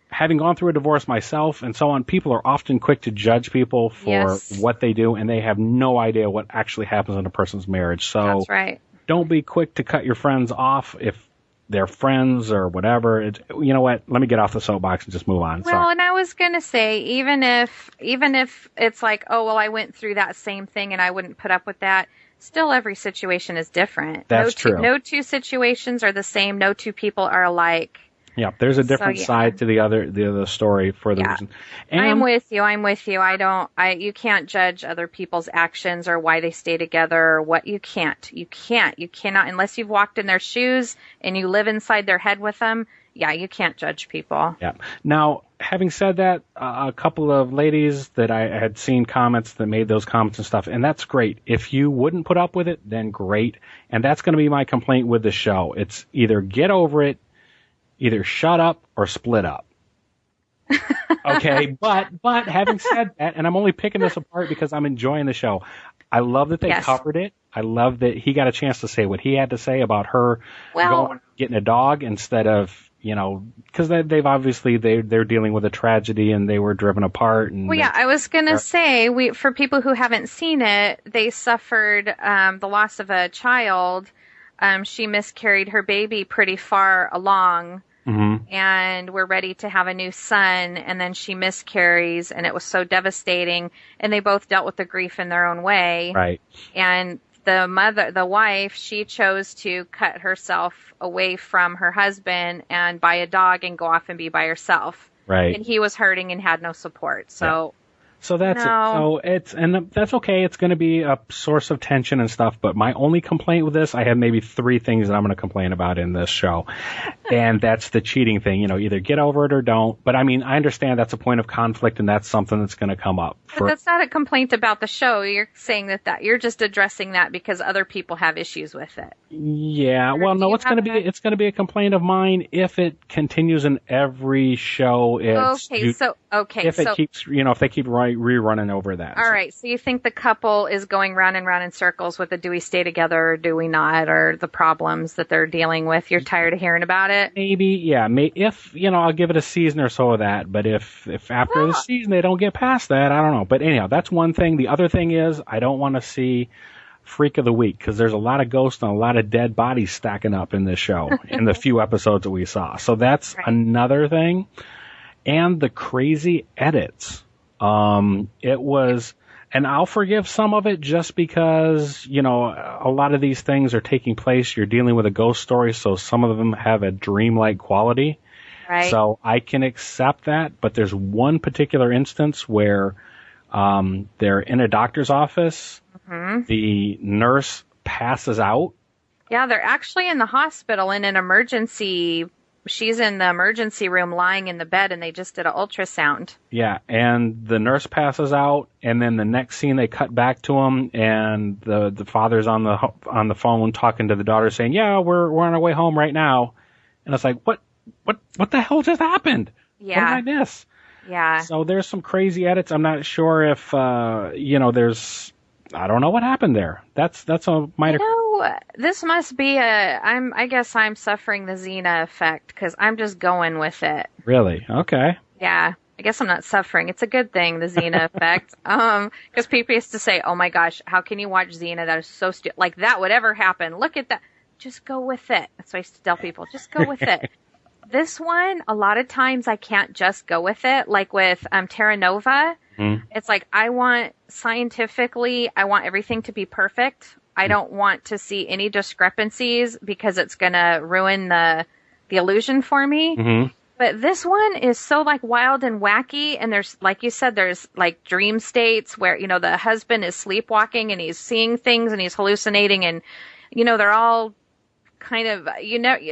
having gone through a divorce myself and so on, people are often quick to judge people for what they do, and they have no idea what actually happens in a person's marriage. So that's right. Don't be quick to cut your friends off if they're friends or whatever. You know what? Let me get off the soapbox and just move on. Well, Sorry. and I was going to say, even if it's like, oh, well, I went through that same thing and I wouldn't put up with that, still every situation is different. That's true. No two situations are the same. No two people are alike. Yeah, there's a different side to the other story for the reason. And I'm with you. You can't judge other people's actions or why they stay together or what. You cannot, unless you've walked in their shoes and you live inside their head with them. Yeah, you can't judge people. Yeah. Now, having said that, a couple of ladies that I had seen comments that made those comments and stuff, and that's great. If you wouldn't put up with it, then great. And that's going to be my complaint with the show. It's either get over it, either shut up or split up. Okay, but having said that, and I'm only picking this apart because I'm enjoying the show. I love that they covered it. I love that he got a chance to say what he had to say about her getting a dog instead of, because they've obviously they're dealing with a tragedy and they were driven apart. And I was gonna say, for people who haven't seen it, they suffered the loss of a child. She miscarried her baby pretty far along, and we're ready to have a new son, and then she miscarries, and it was so devastating, and they both dealt with the grief in their own way. Right. And the wife, she chose to cut herself away from her husband and buy a dog and go off and be by herself. Right. And he was hurting and had no support. So. Yeah. So that's it. So that's okay. It's going to be a source of tension and stuff. But my only complaint with this, I have maybe 3 things that I'm going to complain about in this show, and that's the cheating thing. Either get over it or don't. But I mean, I understand that's a point of conflict, and that's something that's going to come up. But that's not a complaint about the show. You're saying that you're just addressing that because other people have issues with it. Yeah. Well, no, it's going to be a complaint of mine if it continues in every show. If they keep rerunning over that. All right. So you think the couple is going round and round in circles with the do we stay together or do we not, or the problems that they're dealing with. You're tired of hearing about it? Maybe, yeah. If, I'll give it a season or so of that. But if after the season they don't get past that, I don't know. But anyhow, that's one thing. The other thing is I don't want to see Freak of the Week because there's a lot of ghosts and a lot of dead bodies stacking up in this show in the few episodes that we saw. So that's another thing. And the crazy edits. It was, and I'll forgive some of it just because, a lot of these things are taking place. You're dealing with a ghost story, so some of them have a dreamlike quality. Right. So I can accept that, but there's one particular instance where they're in a doctor's office. Mm-hmm. The nurse passes out. Yeah, they're actually in the hospital in an emergency. She's in the emergency room lying in the bed, and they just did an ultrasound. Yeah, and the nurse passes out, and then the next scene they cut back to him, and the father's on the phone talking to the daughter, saying, "Yeah, we're on our way home right now." And it's like, what the hell just happened? Yeah. What did I miss? Yeah. So there's some crazy edits. I'm not sure if there's. I don't know what happened there. That's a minor. This must be I guess I'm suffering the Xena effect because I'm just going with it. Really? Okay. Yeah. I guess I'm not suffering. It's a good thing, the Xena effect. Because people used to say, "Oh my gosh, how can you watch Xena? That is so stupid. Like that would ever happen. Look at that." Just go with it. That's what I used to tell people. Just go with it. This one, a lot of times I can't just go with it. Like with Terra Nova, it's like I want everything to be perfect. I don't want to see any discrepancies because it's going to ruin the illusion for me. Mm-hmm. But this one is so like wild and wacky. And there's, like you said, there's like dream states where, the husband is sleepwalking and he's seeing things and he's hallucinating and, they're all kind of,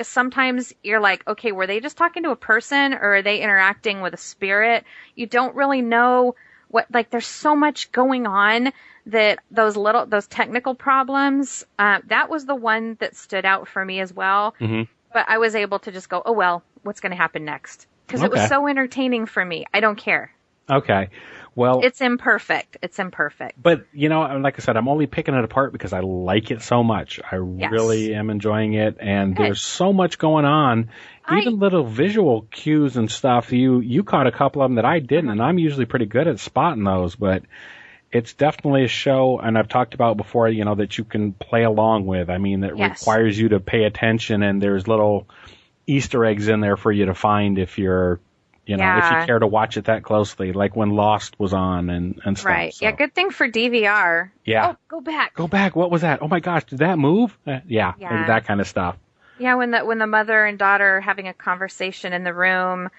sometimes you're like, okay, were they just talking to a person or are they interacting with a spirit? You don't really know there's so much going on that those technical problems, that was the one that stood out for me as well. Mm-hmm. But I was able to just go, oh, well, what's going to happen next? Because it was so entertaining for me. I don't care. Okay. Well, it's imperfect. It's imperfect. But, like I said, I'm only picking it apart because I like it so much. I really am enjoying it, and there's so much going on. Even little visual cues and stuff. You caught a couple of them that I didn't, and I'm usually pretty good at spotting those, but it's definitely a show, and I've talked about before, that you can play along with. I mean, that requires you to pay attention, and there's little Easter eggs in there for you to find if you're... if you care to watch it that closely, like when Lost was on and stuff. Right. So. Yeah, good thing for DVR. Yeah. Oh, go back. Go back. What was that? Oh my gosh, did that move? Yeah, that kind of stuff. Yeah, when the mother and daughter are having a conversation in the room,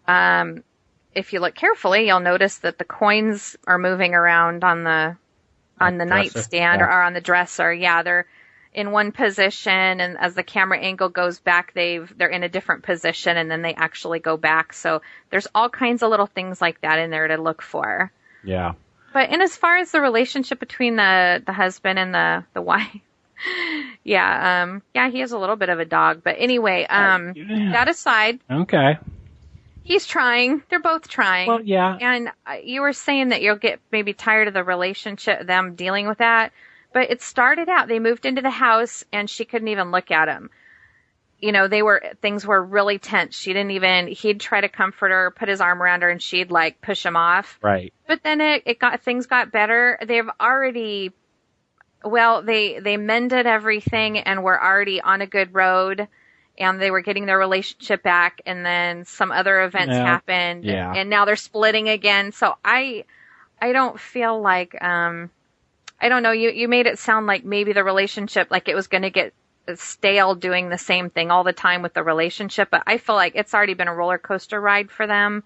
if you look carefully, you'll notice that the coins are moving around on the nightstand or on the dresser. Yeah, they're in one position, and as the camera angle goes back, they're in a different position, and then they actually go back. So there's all kinds of little things like that in there to look for. Yeah. But as far as the relationship between the husband and the wife, he has a little bit of a dog. But anyway, that aside, okay, he's trying. They're both trying. Well, yeah. And you were saying that you'll get maybe tired of the relationship, them dealing with that. But it started out, they moved into the house and she couldn't even look at him. Things were really tense. He'd try to comfort her, put his arm around her, and she'd push him off. Right. But then things got better. They've already, they mended everything and were already on a good road, and they were getting their relationship back, and then some other events happened. Yeah. And now they're splitting again. So I don't feel like, I don't know, you made it sound like maybe the relationship, it was going to get stale doing the same thing all the time with the relationship, but I feel like it's already been a roller coaster ride for them.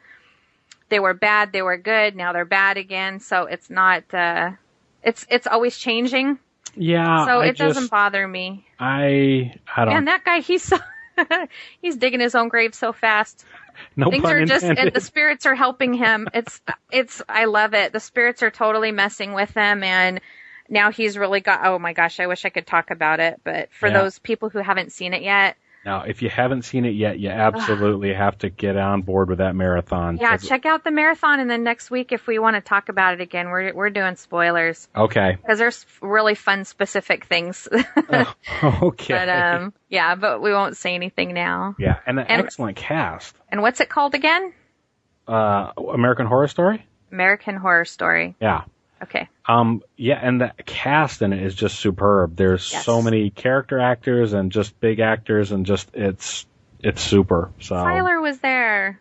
They were bad, they were good, now they're bad again, so it's not, it's always changing. Yeah. So it doesn't bother me. I don't. And that guy, he's digging his own grave so fast. No Things pun are intended. and the spirits are helping him. I love it. The spirits are totally messing with him, and now he's really got, oh my gosh, I wish I could talk about it, but for those people who haven't seen it yet. Now, if you haven't seen it yet, you absolutely have to get on board with that marathon. Yeah, check out the marathon, and then next week, if we want to talk about it again, we're doing spoilers. Okay. Because there's really fun, specific things. Okay. But we won't say anything now. Yeah, and an excellent cast. And what's it called again? American Horror Story? American Horror Story. Yeah. Okay. And the cast in it is just superb. There's so many character actors and just big actors, and just it's super. So Siler was there.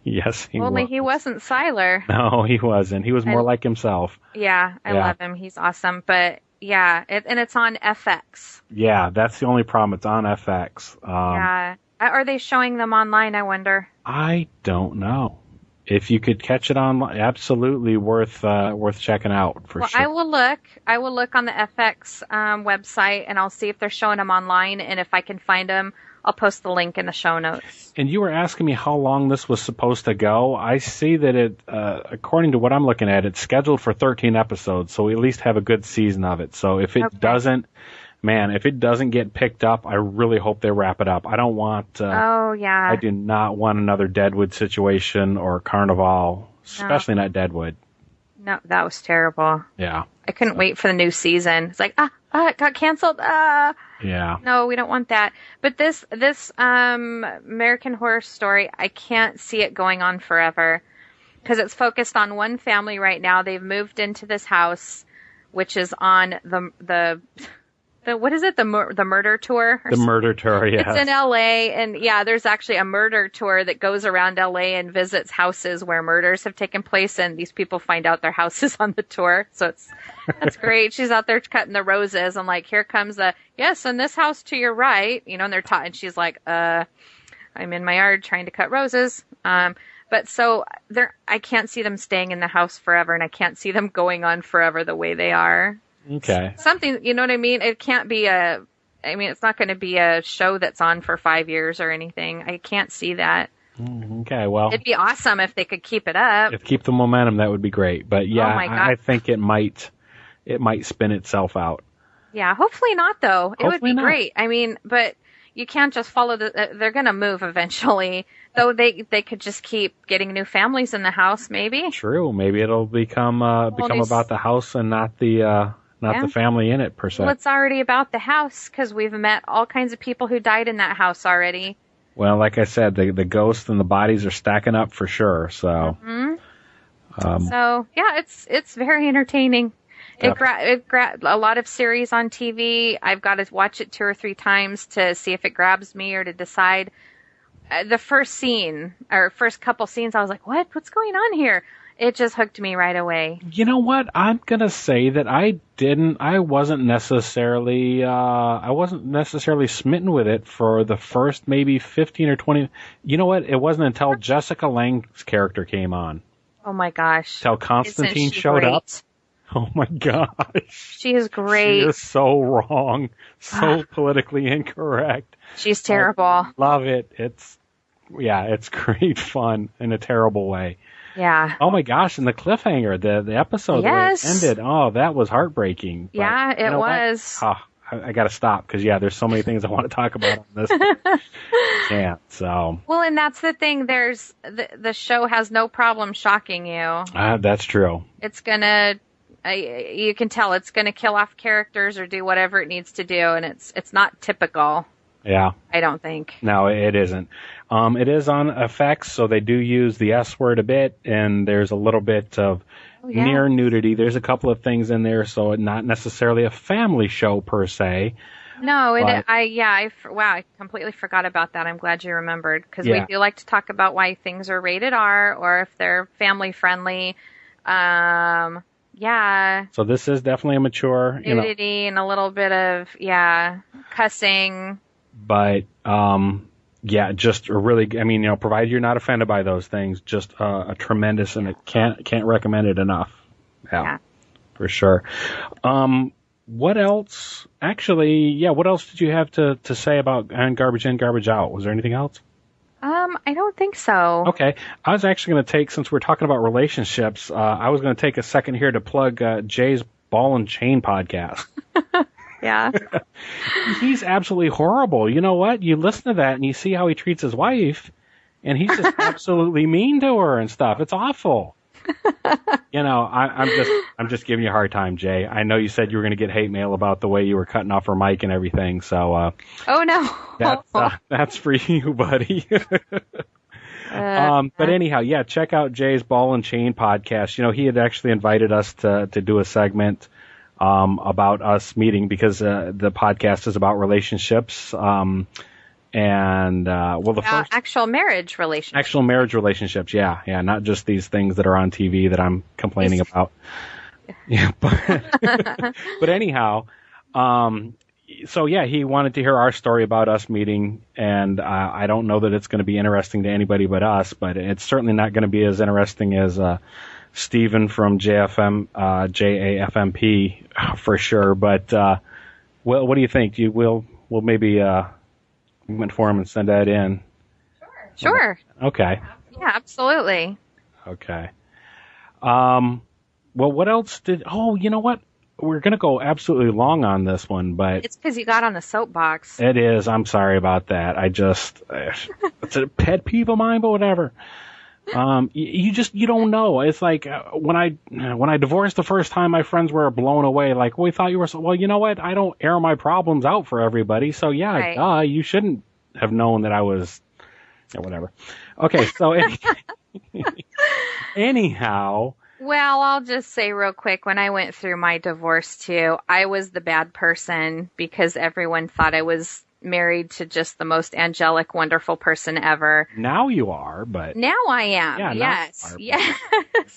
Yes, he was. Only he wasn't Siler. No, he wasn't. He was more like himself. Yeah, I love him. He's awesome. But yeah, and it's on FX. Yeah, that's the only problem. It's on FX. Are they showing them online, I wonder? I don't know. If you could catch it online, absolutely worth checking out for sure. I will look on the FX website, and I'll see if they're showing them online, and if I can find them, I'll post the link in the show notes. And you were asking me how long this was supposed to go. I see that it, according to what I'm looking at, it's scheduled for 13 episodes, so we at least have a good season of it. So if it doesn't get picked up, I really hope they wrap it up. I don't want... I do not want another Deadwood situation or Carnival, especially not Deadwood. No, that was terrible. Yeah. I couldn't wait for the new season. It's like, it got canceled. Yeah. No, we don't want that. But this American Horror Story, I can't see it going on forever because it's focused on one family right now. They've moved into this house, which is on the what is it? The murder tour? The murder tour, yeah. It's in LA, and there's actually a murder tour that goes around LA and visits houses where murders have taken place, and these people find out their house is on the tour. So that's great. She's out there cutting the roses. I'm like, here comes and this house to your right, and they're and she's like, I'm in my yard trying to cut roses. But so I can't see them staying in the house forever, and I can't see them going on forever the way they are. Okay. Something, you know what I mean? It can't be it's not going to be a show that's on for 5 years or anything. I can't see that. Okay, well. It'd be awesome if they could keep it up. If keep the momentum, that would be great. But I think it might spin itself out. Yeah, hopefully not though. It would be great. I mean, but you can't just follow they're going to move eventually. Though they could just keep getting new families in the house, maybe. True. Maybe it'll become about the house and not the family in it per se. Well, it's already about the house because we've met all kinds of people who died in that house already. Well, like I said, the ghosts and the bodies are stacking up for sure. So. So yeah, it's very entertaining. Yep. It a lot of series on TV. I've got to watch it 2 or 3 times to see if it grabs me or to decide. The first scene or first couple scenes, I was like, what's going on here? It just hooked me right away. You know what? I'm going to say that I wasn't necessarily smitten with it for the first maybe 15 or 20. You know what? It wasn't until Jessica Lange's character came on. Oh my gosh. Until Constantine showed up. Oh my gosh. She is great. She is so wrong. So politically incorrect. She's terrible. Love it. It's great fun in a terrible way. Yeah. Oh my gosh, and the cliffhanger, the episode that ended, that was heartbreaking. But yeah, it was. I got to stop because there's so many things I want to talk about on this. Can't. So. Well, and that's the thing. There's the show has no problem shocking you. That's true. It's gonna. You can tell it's gonna kill off characters or do whatever it needs to do, and it's not typical. Yeah. I don't think. No, it isn't. It is on effects, so they do use the S word a bit, and there's a little bit of near nudity. There's a couple of things in there, so it's not necessarily a family show per se. No, I completely forgot about that. I'm glad you remembered, because we do like to talk about why things are rated R or if they're family friendly. So this is definitely a mature nudity and a little bit of cussing. But just a really, provided you're not offended by those things, just a tremendous, and it can't recommend it enough. Yeah, for sure. What else? Actually, what else did you have to say about Garbage In, Garbage Out? Was there anything else? I don't think so. Okay. I was actually going to take, since we're talking about relationships, I was going to take a second here to plug Jay's Ballandchain podcast. Yeah. He's absolutely horrible. You know what? You listen to that and you see how he treats his wife, and he's just absolutely mean to her and stuff. It's awful. I'm just giving you a hard time, Jay. I know you said you were going to get hate mail about the way you were cutting off her mic and everything. So, oh no, that's for you, buddy. But anyhow, check out Jay's Ballandchain podcast. He had actually invited us to do a segment about us meeting because the podcast is about relationships. The first actual marriage relationships. Actual marriage relationships, not just these things that are on TV that I'm complaining about. Yeah, but anyhow, he wanted to hear our story about us meeting, and I don't know that it's going to be interesting to anybody but us, but it's certainly not going to be as interesting as Stephen from JAFMP for sure. But what do you think? We'll maybe went for him and send that in. Sure. Okay. Yeah, absolutely. Okay. Well, what else you know what? We're going to go absolutely long on this one, but... It's because you got on the soapbox. It is. I'm sorry about that. It's a pet peeve of mine, but whatever. You don't know. It's like when I divorced the first time, my friends were blown away. Like, we thought you were well, you know what? I don't air my problems out for everybody. So you shouldn't have known that I was, whatever. Okay. So anyhow. Well, I'll just say real quick, when I went through my divorce too, I was the bad person because everyone thought I was married to just the most angelic, wonderful person ever. Now you are, but... Now I am, yes. Yes.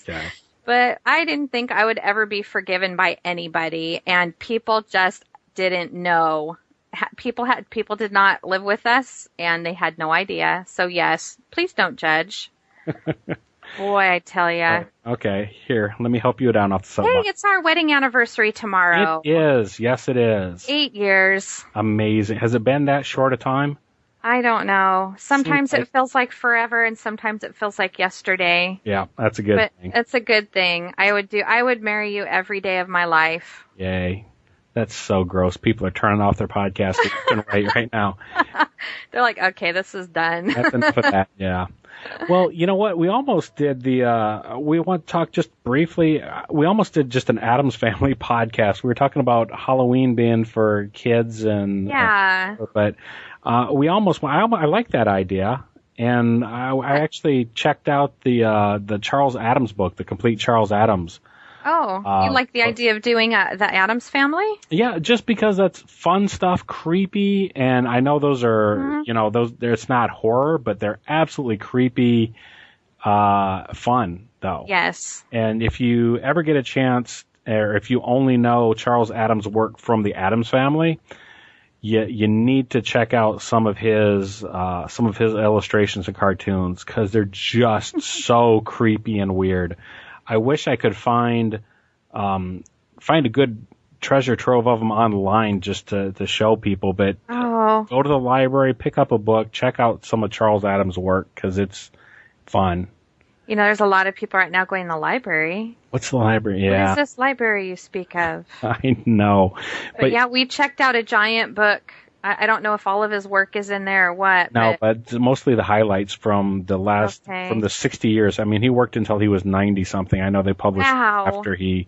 Okay. But I didn't think I would ever be forgiven by anybody, and people just didn't know. People did not live with us, and they had no idea. So yes, please don't judge. Boy, I tell ya. Okay, here, let me help you down off the soapbox. Hey, it's our wedding anniversary tomorrow. It is. Yes, it is. 8 years. Amazing. Has it been that short a time? I don't know. Sometimes it feels like forever, and sometimes it feels like yesterday. Yeah, that's a good thing. It's a good thing. I would marry you every day of my life. Yay. That's so gross. People are turning off their podcast right now. They're like, okay, this is done. That's enough of that, yeah. Well, you know what? We almost did we want to talk just briefly. We almost did just an Addams Family podcast. We were talking about Halloween being for kids and, yeah. But I like that idea. And I actually checked out the Charles Addams book, the complete Charles Addams. Oh, you like the idea of doing the Addams Family? Yeah, just because that's fun stuff, creepy, and I know those are, it's not horror, but they're absolutely creepy, fun, though. Yes. And if you ever get a chance, or if you only know Charles Addams' work from the Addams Family, you need to check out some of his illustrations and cartoons, because they're just so creepy and weird. I wish I could find a good treasure trove of them online just to show people, but go to the library, pick up a book, check out some of Charles Addams' work, because it's fun. There's a lot of people right now going to the library. What's the library? Yeah. What is this library you speak of? I know. But yeah, we checked out a giant book. I don't know if all of his work is in there or what. No, but mostly the highlights from from the 60 years. I mean, he worked until he was 90 something. I know they published after he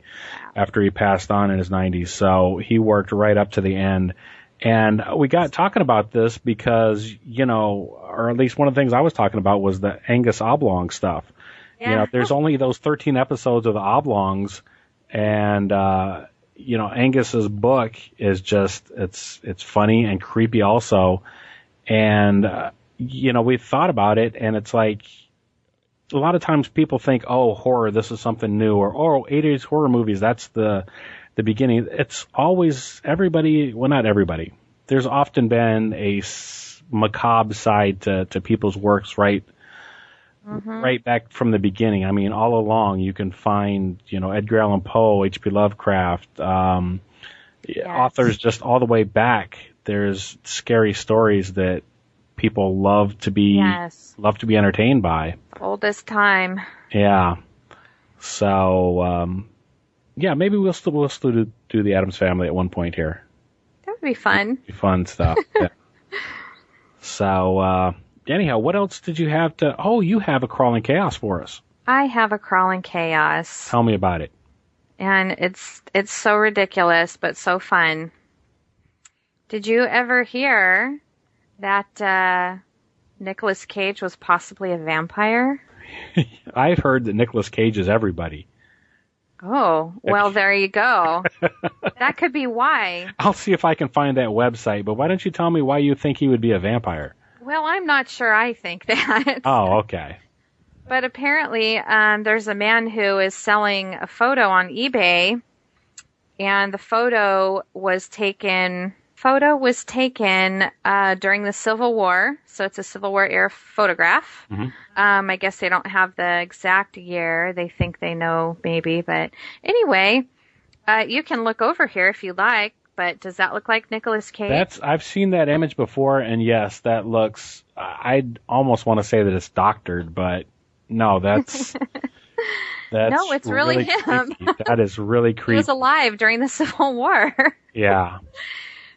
passed on in his 90s. So he worked right up to the end. And we got talking about this because, or at least one of the things I was talking about was the Angus Oblong stuff. Yeah. There's only those 13 episodes of the Oblongs, and Angus's book is just, it's funny and creepy also. And, we've thought about it, and it's like, a lot of times people think, oh, horror, this is something new, or, 80s horror movies, that's the beginning. It's always not everybody. There's often been a macabre side to people's works, right? Mm-hmm. Right back from the beginning. I mean, all along you can find, Edgar Allan Poe, H.P. Lovecraft, authors just all the way back. There's scary stories that people love to be entertained by. Oldest time. Yeah. So, maybe we'll still do the Addams Family at one point here. That would be fun. Fun stuff. Yeah. So, anyhow, what else did you have you have a Crawling Chaos for us. I have a Crawling Chaos. Tell me about it. And it's so ridiculous, but so fun. Did you ever hear that Nicolas Cage was possibly a vampire? I've heard that Nicolas Cage is everybody. Oh, well, there you go. That could be why. I'll see if I can find that website, but why don't you tell me why you think he would be a vampire? Well, I'm not sure I think that. Oh, okay. But apparently, there's a man who is selling a photo on eBay, and the photo was taken during the Civil War, so it's a Civil War era photograph. Mm-hmm. I guess they don't have the exact year. They think they know, maybe. But anyway, you can look over here if you like. But does that look like Nicolas Cage? I've seen that image before, and yes, that looks. I'd almost want to say that it's doctored, but no, that's no, it's really him. That is really creepy. He was alive during the Civil War. Yeah.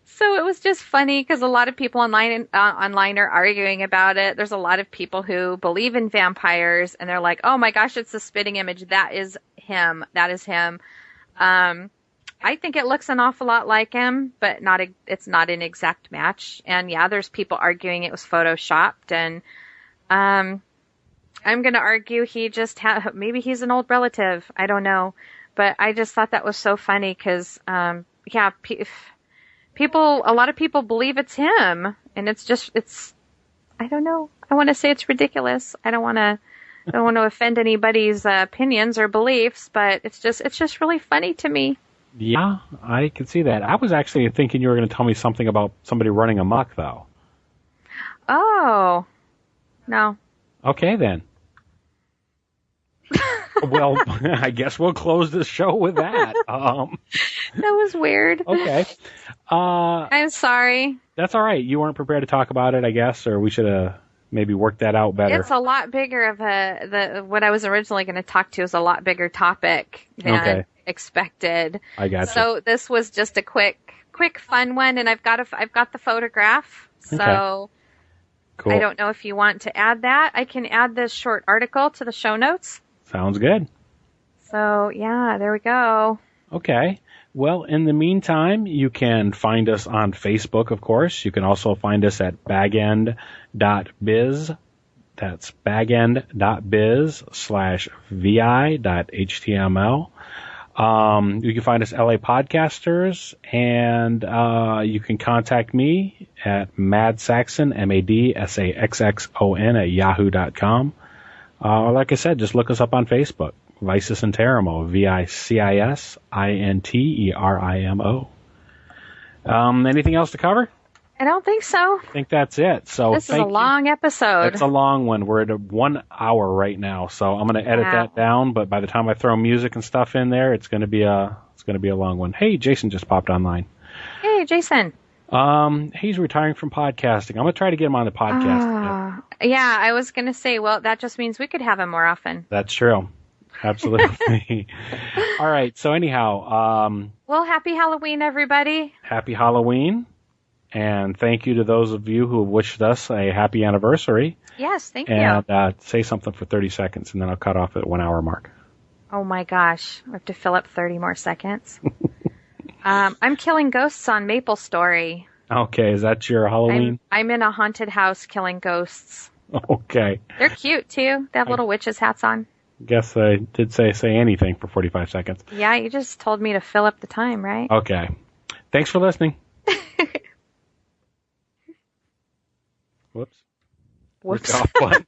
So it was just funny because a lot of people online are arguing about it. There's a lot of people who believe in vampires, and they're like, "Oh my gosh, it's a spitting image. That is him. That is him." I think it looks an awful lot like him, but it's not an exact match. And yeah, there's people arguing it was photoshopped, and I'm going to argue maybe he's an old relative. I don't know, but I just thought that was so funny because a lot of people believe it's him, and it's I don't know. I want to say it's ridiculous. I don't want to offend anybody's opinions or beliefs, but it's just really funny to me. Yeah, I can see that. I was actually thinking you were going to tell me something about somebody running amok, though. Oh, no. Okay, then. Well, I guess we'll close the show with that. That was weird. Okay. I'm sorry. That's all right. You weren't prepared to talk about it, I guess, or we should have maybe worked that out better. It's a lot bigger of what I was originally going to talk to is a lot bigger topic than expected. I got you. So this was just a quick fun one, and I've got the photograph. So Okay. Cool. I don't know if you want to add that. I can add this short article to the show notes. Sounds good. So yeah, there we go. Okay. Well, in the meantime, you can find us on Facebook, of course. You can also find us at bagend.biz. That's bagend.biz/vi.html. You can find us LA Podcasters, and you can contact me at Madsaxxon, MADSAXXON @yahoo.com. Like I said, just look us up on Facebook. Vicis Interimo, VICISINTERIMO. Anything else to cover? I don't think so. I think that's it. So this is a long episode. It's a long one. We're at 1 hour right now, so I'm going to edit that down. But by the time I throw music and stuff in there, it's going to be a long one. Hey, Jason just popped online. Hey, Jason. He's retiring from podcasting. I'm going to try to get him on the podcast. Yeah, I was going to say, well, that just means we could have him more often. That's true. Absolutely. All right. So anyhow, well, happy Halloween, everybody. Happy Halloween. And thank you to those of you who have wished us a happy anniversary. Yes, thank you. And say something for 30 seconds, and then I'll cut off at 1 hour mark. Oh, my gosh. I have to fill up 30 more seconds. I'm killing ghosts on Maple Story. Okay, is that your Halloween? I'm in a haunted house killing ghosts. Okay. They're cute, too. They have little witches' hats on. Guess I did say anything for 45 seconds. Yeah, you just told me to fill up the time, right? Okay. Thanks for listening. Whoops. Off button.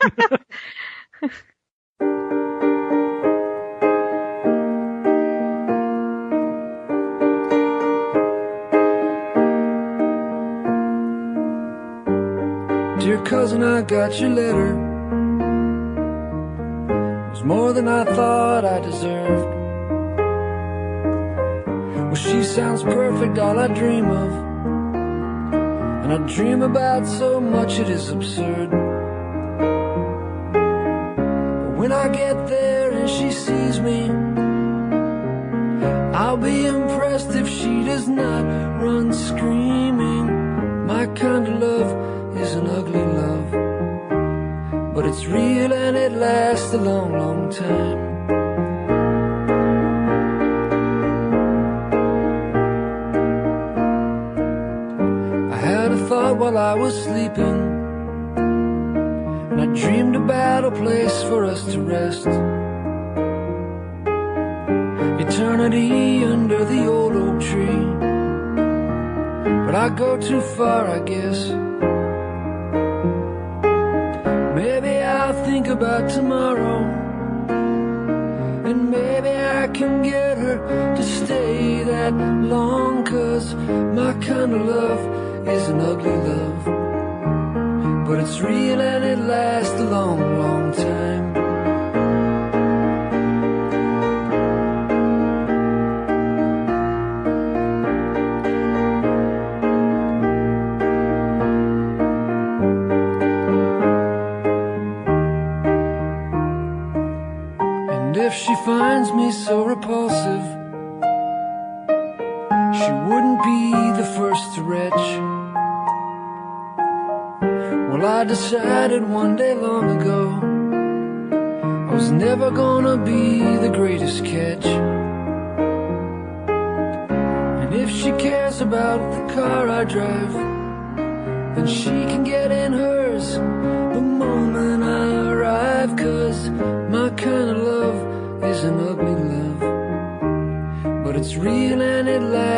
Dear cousin, I got your letter. It was more than I thought I deserved. Well, she sounds perfect, all I dream of. And I dream about so much it is absurd. But when I get there and she sees me, I'll be impressed if she does not run screaming. My kind of love is an ugly love, but it's real and it lasts a long, long time. I had a thought while I was sleeping, and I dreamed about a place for us to rest. Eternity under the old oak tree, but I go too far, I guess. Maybe I'll think about tomorrow, and maybe I can get her to stay that long, 'cause my kind of love is an ugly love, but it's real and it lasts a long, long time. If she finds me so repulsive, she wouldn't be the first to retch. Well, I decided one day long ago I was never gonna be the greatest catch. And if she cares about the car I drive, then she can get in hers the moment I arrive, 'cause my kind of love is an ugly love, but it's real and it lasts.